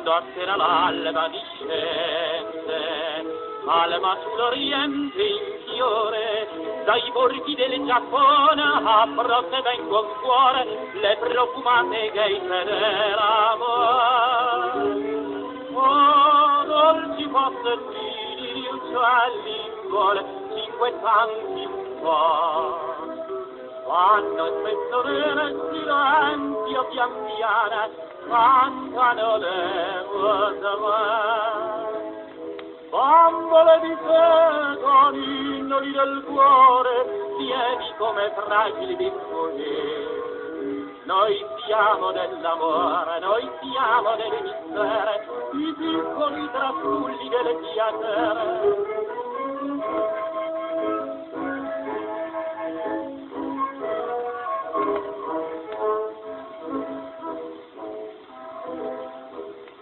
quando a sera l'alba discende, alma sull'oriente in fiore, dai borghi del Giappone a fronte vengo un cuore, le profumate gaite dell'amore. Oh, dolci passettini, uccelli in volo, 50 anni un po'. Quando spesso nel silenzio pian piano cantano le voci. Bambole di seta, ninnoli del cuore, pieni come fragili piccoli. Noi siamo dell'amore, noi siamo del mistero, i piccoli trastulli del piacere.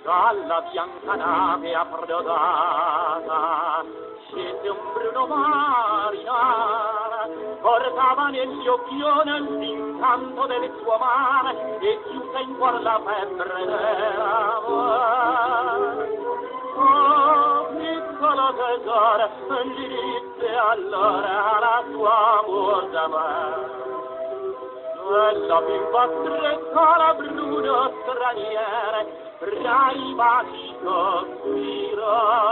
Dalla bianca nave approdata scese un bruno marinara, portava negli occhioni l'incanto del suo mare e chiusa in cuor la febbre dell'amore. Oh, piccolo tesoro, gli disse allora la sua amor d'amore. Quella bimba stretta la bruno straniera, tra i baci sospira.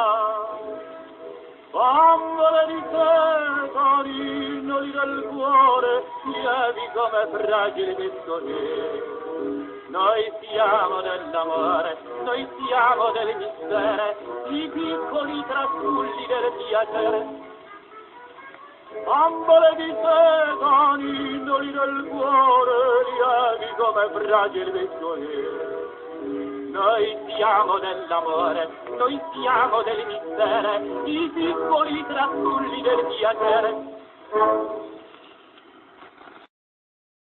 Bambole di seta, ninnoli del cuore, lievi come fragili piccoli. Noi siamo dell'amore, noi siamo del mistero, i piccoli trastulli del piacere. Bambole di seta, ninnoli del cuore, lievi come fragili piccoli. Noi siamo dell'amore, noi siamo del mistero, i piccoli trastulli del piacere.